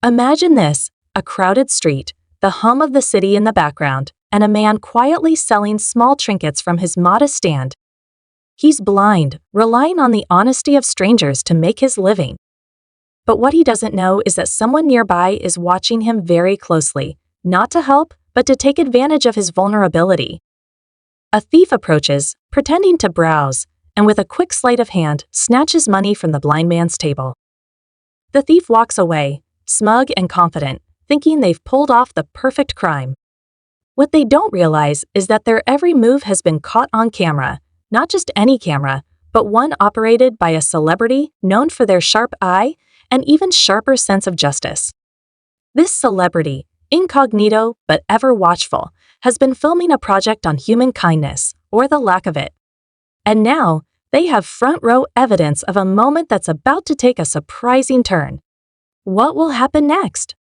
Imagine this, a crowded street, the hum of the city in the background, and a man quietly selling small trinkets from his modest stand. He's blind, relying on the honesty of strangers to make his living. But what he doesn't know is that someone nearby is watching him very closely, not to help, but to take advantage of his vulnerability. A thief approaches, pretending to browse, and with a quick sleight of hand, snatches money from the blind man's table. The thief walks away, smug and confident, thinking they've pulled off the perfect crime. What they don't realize is that their every move has been caught on camera, not just any camera, but one operated by a celebrity known for their sharp eye and even sharper sense of justice. This celebrity, incognito but ever watchful, has been filming a project on human kindness, or the lack of it. And now, they have front-row evidence of a moment that's about to take a surprising turn. What will happen next?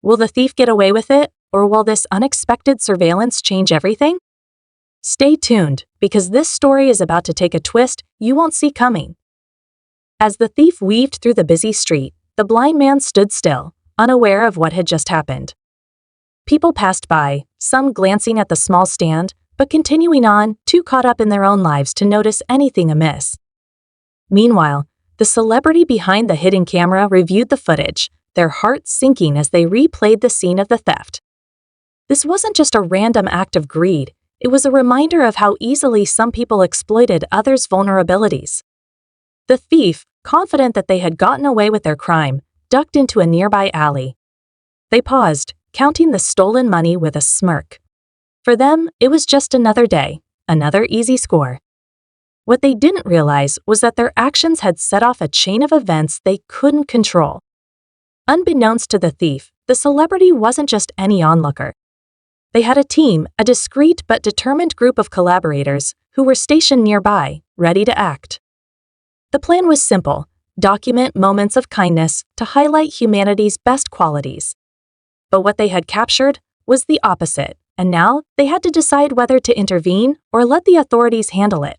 Will the thief get away with it, or will this unexpected surveillance change everything? Stay tuned, because this story is about to take a twist you won't see coming. As the thief weaved through the busy street, the blind man stood still, unaware of what had just happened. People passed by, some glancing at the small stand, but continuing on, too caught up in their own lives to notice anything amiss. Meanwhile, the celebrity behind the hidden camera reviewed the footage, their hearts sinking as they replayed the scene of the theft. This wasn't just a random act of greed, it was a reminder of how easily some people exploited others' vulnerabilities. The thief, confident that they had gotten away with their crime, ducked into a nearby alley. They paused, counting the stolen money with a smirk. For them, it was just another day, another easy score. What they didn't realize was that their actions had set off a chain of events they couldn't control. Unbeknownst to the thief, the celebrity wasn't just any onlooker. They had a team, a discreet but determined group of collaborators who were stationed nearby, ready to act. The plan was simple: document moments of kindness to highlight humanity's best qualities. But what they had captured was the opposite, and now they had to decide whether to intervene or let the authorities handle it.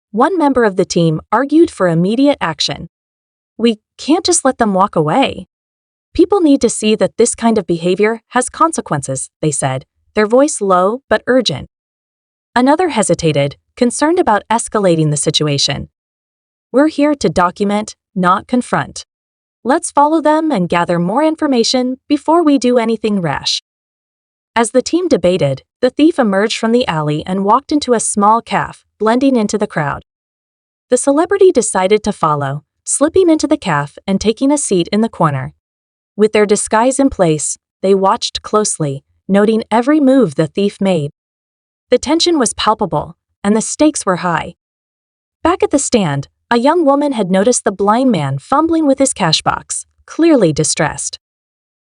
One member of the team argued for immediate action. "We can't just let them walk away. People need to see that this kind of behavior has consequences," they said, their voice low but urgent. Another hesitated, concerned about escalating the situation. "We're here to document, not confront. Let's follow them and gather more information before we do anything rash." As the team debated, the thief emerged from the alley and walked into a small cafe, blending into the crowd. The celebrity decided to follow, slipping into the cafe and taking a seat in the corner. With their disguise in place, they watched closely, noting every move the thief made. The tension was palpable, and the stakes were high. Back at the stand, a young woman had noticed the blind man fumbling with his cash box, clearly distressed.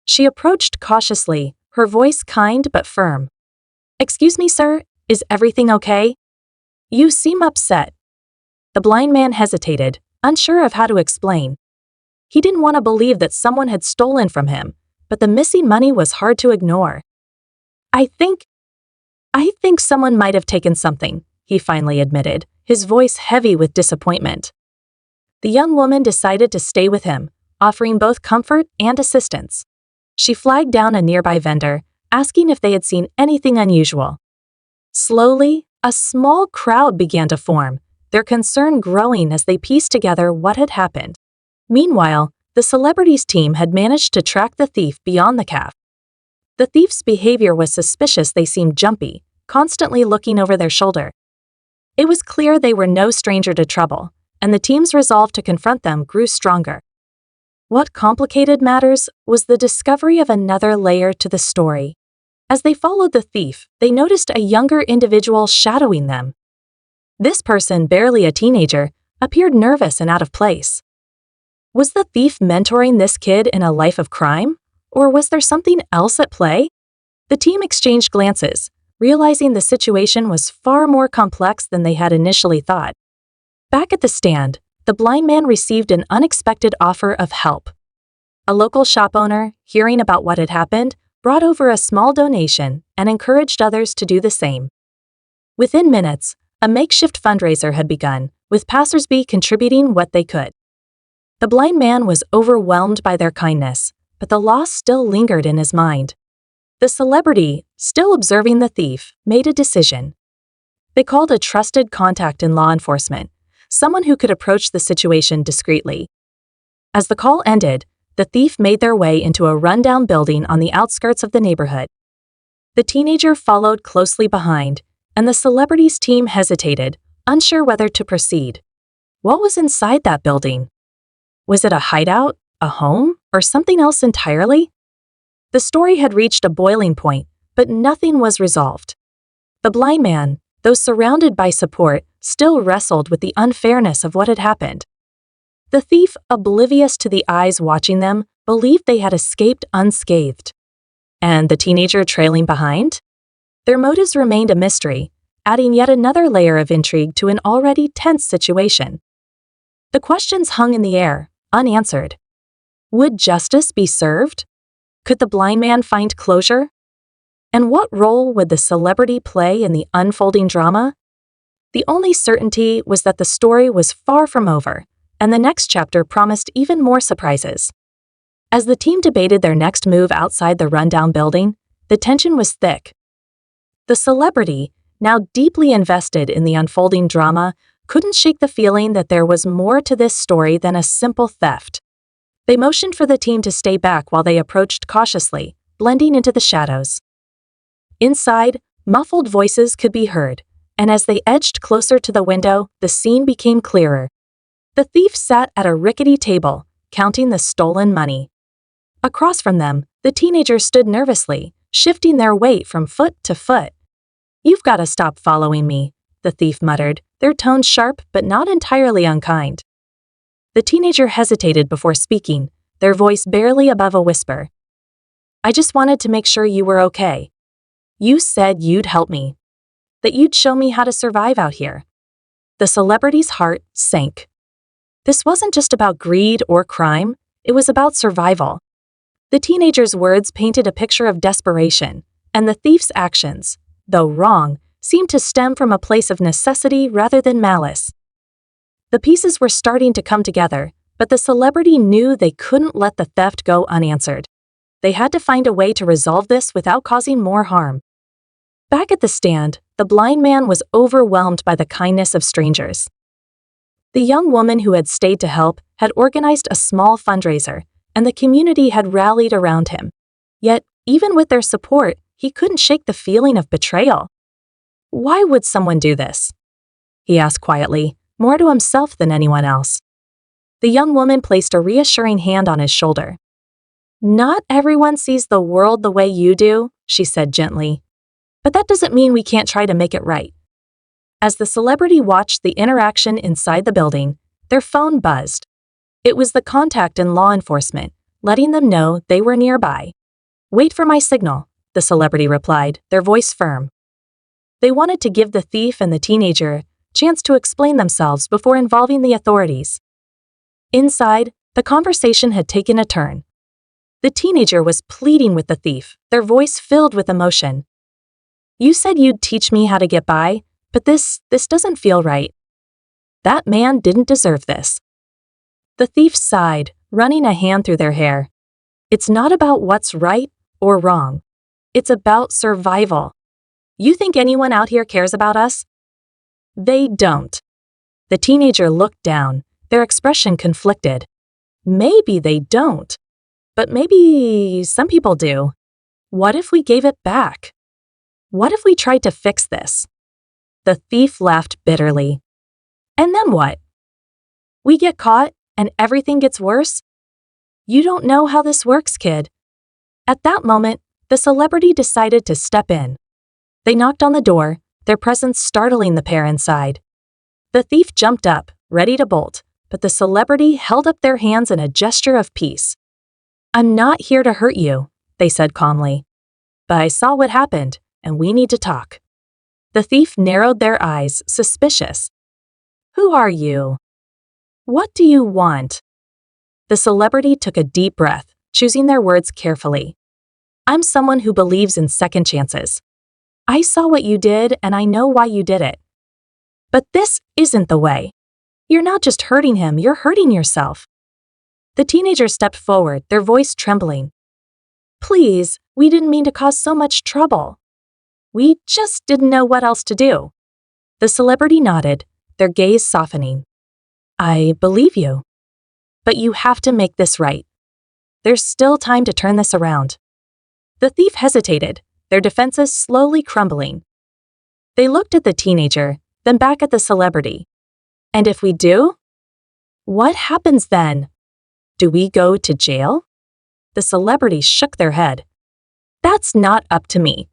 She approached cautiously, her voice kind but firm. "Excuse me, sir, is everything okay? You seem upset." The blind man hesitated, unsure of how to explain. He didn't want to believe that someone had stolen from him, but the missing money was hard to ignore. I think someone might have taken something," he finally admitted, his voice heavy with disappointment. The young woman decided to stay with him, offering both comfort and assistance. She flagged down a nearby vendor, asking if they had seen anything unusual. Slowly, a small crowd began to form, their concern growing as they pieced together what had happened. Meanwhile, the celebrity's team had managed to track the thief beyond the cafe. The thief's behavior was suspicious. They seemed jumpy, constantly looking over their shoulder. It was clear they were no stranger to trouble, and the team's resolve to confront them grew stronger. What complicated matters was the discovery of another layer to the story. As they followed the thief, they noticed a younger individual shadowing them. This person, barely a teenager, appeared nervous and out of place. Was the thief mentoring this kid in a life of crime? Or was there something else at play? The team exchanged glances, realizing the situation was far more complex than they had initially thought. Back at the stand, the blind man received an unexpected offer of help. A local shop owner, hearing about what had happened, brought over a small donation and encouraged others to do the same. Within minutes, a makeshift fundraiser had begun, with passersby contributing what they could. The blind man was overwhelmed by their kindness, but the loss still lingered in his mind. The celebrity, still observing the thief, made a decision. They called a trusted contact in law enforcement, someone who could approach the situation discreetly. As the call ended, the thief made their way into a rundown building on the outskirts of the neighborhood. The teenager followed closely behind, and the celebrity's team hesitated, unsure whether to proceed. What was inside that building? Was it a hideout, a home, or something else entirely? The story had reached a boiling point, but nothing was resolved. The blind man, though surrounded by support, still wrestled with the unfairness of what had happened. The thief, oblivious to the eyes watching them, believed they had escaped unscathed. And the teenager trailing behind? Their motives remained a mystery, adding yet another layer of intrigue to an already tense situation. The questions hung in the air, unanswered. Would justice be served? Could the blind man find closure? And what role would the celebrity play in the unfolding drama? The only certainty was that the story was far from over, and the next chapter promised even more surprises. As the team debated their next move outside the rundown building, the tension was thick. The celebrity, now deeply invested in the unfolding drama, couldn't shake the feeling that there was more to this story than a simple theft. They motioned for the team to stay back while they approached cautiously, blending into the shadows. Inside, muffled voices could be heard, and as they edged closer to the window, the scene became clearer. The thief sat at a rickety table, counting the stolen money. Across from them, the teenager stood nervously, shifting their weight from foot to foot. "You've got to stop following me," the thief muttered, their tone sharp but not entirely unkind. The teenager hesitated before speaking, their voice barely above a whisper. "I just wanted to make sure you were okay. You said you'd help me. That you'd show me how to survive out here." The celebrity's heart sank. This wasn't just about greed or crime, it was about survival. The teenager's words painted a picture of desperation, and the thief's actions, though wrong, seemed to stem from a place of necessity rather than malice. The pieces were starting to come together, but the celebrity knew they couldn't let the theft go unanswered. They had to find a way to resolve this without causing more harm. Back at the stand, the blind man was overwhelmed by the kindness of strangers. The young woman who had stayed to help had organized a small fundraiser, and the community had rallied around him. Yet, even with their support, he couldn't shake the feeling of betrayal. "Why would someone do this?" he asked quietly, more to himself than anyone else. The young woman placed a reassuring hand on his shoulder. "Not everyone sees the world the way you do," she said gently. "But that doesn't mean we can't try to make it right." As the celebrity watched the interaction inside the building, their phone buzzed. It was the contact in law enforcement, letting them know they were nearby. "Wait for my signal," the celebrity replied, their voice firm. They wanted to give the thief and the teenager a chance to explain themselves before involving the authorities. Inside, the conversation had taken a turn. The teenager was pleading with the thief, their voice filled with emotion. "You said you'd teach me how to get by, but this doesn't feel right. That man didn't deserve this." The thief sighed, running a hand through their hair. "It's not about what's right or wrong. It's about survival. You think anyone out here cares about us?" "They don't." The teenager looked down, their expression conflicted. "Maybe they don't. But maybe some people do. What if we gave it back? What if we tried to fix this?" The thief laughed bitterly. "And then what? We get caught and everything gets worse? You don't know how this works, kid." At that moment, the celebrity decided to step in. They knocked on the door, their presence startling the pair inside. The thief jumped up, ready to bolt, but the celebrity held up their hands in a gesture of peace. "I'm not here to hurt you," they said calmly. "But I saw what happened, and we need to talk." The thief narrowed their eyes, suspicious. "Who are you? What do you want?" The celebrity took a deep breath, choosing their words carefully. "I'm someone who believes in second chances. I saw what you did, and I know why you did it. But this isn't the way. You're not just hurting him, you're hurting yourself." The teenager stepped forward, their voice trembling. Please, we didn't mean to cause so much trouble. We just didn't know what else to do. The celebrity nodded, their gaze softening. I believe you. But you have to make this right. There's still time to turn this around. The thief hesitated, their defenses slowly crumbling. They looked at the teenager, then back at the celebrity. And if we do? What happens then? Do we go to jail? The celebrity shook their head. That's not up to me.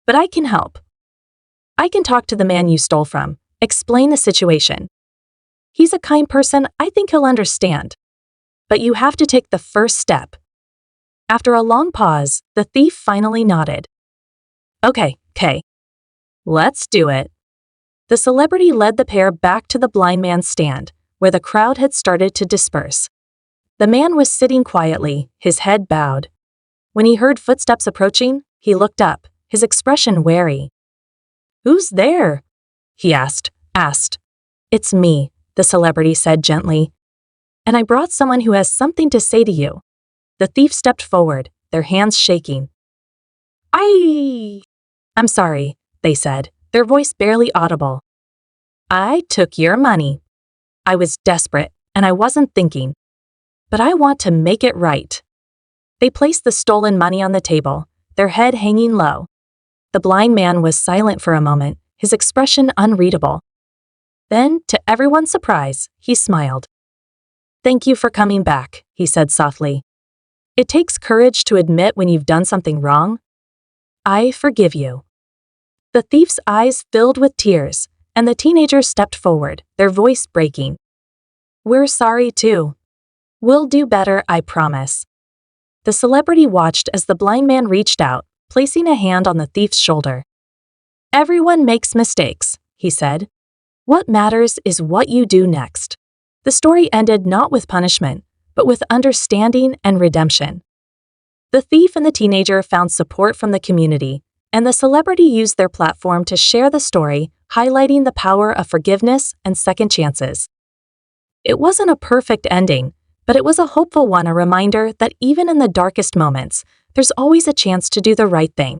But I can help. I can talk to the man you stole from, explain the situation. He's a kind person, I think he'll understand. But you have to take the first step. After a long pause, the thief finally nodded. Okay. Let's do it. The celebrity led the pair back to the blind man's stand, where the crowd had started to disperse. The man was sitting quietly, his head bowed. When he heard footsteps approaching, he looked up, his expression wary. Who's there? He asked. It's me, the celebrity said gently. And I brought someone who has something to say to you. The thief stepped forward, their hands shaking. I'm sorry, they said, their voice barely audible. I took your money. I was desperate, and I wasn't thinking. But I want to make it right. They placed the stolen money on the table, their head hanging low. The blind man was silent for a moment, his expression unreadable. Then, to everyone's surprise, he smiled. Thank you for coming back, he said softly. It takes courage to admit when you've done something wrong. I forgive you. The thief's eyes filled with tears, and the teenager stepped forward, their voice breaking. We're sorry too. We'll do better, I promise. The celebrity watched as the blind man reached out, placing a hand on the thief's shoulder. Everyone makes mistakes, he said. What matters is what you do next. The story ended not with punishment, but with understanding and redemption. The thief and the teenager found support from the community, and the celebrity used their platform to share the story, highlighting the power of forgiveness and second chances. It wasn't a perfect ending, but it was a hopeful one, a reminder that even in the darkest moments, there's always a chance to do the right thing.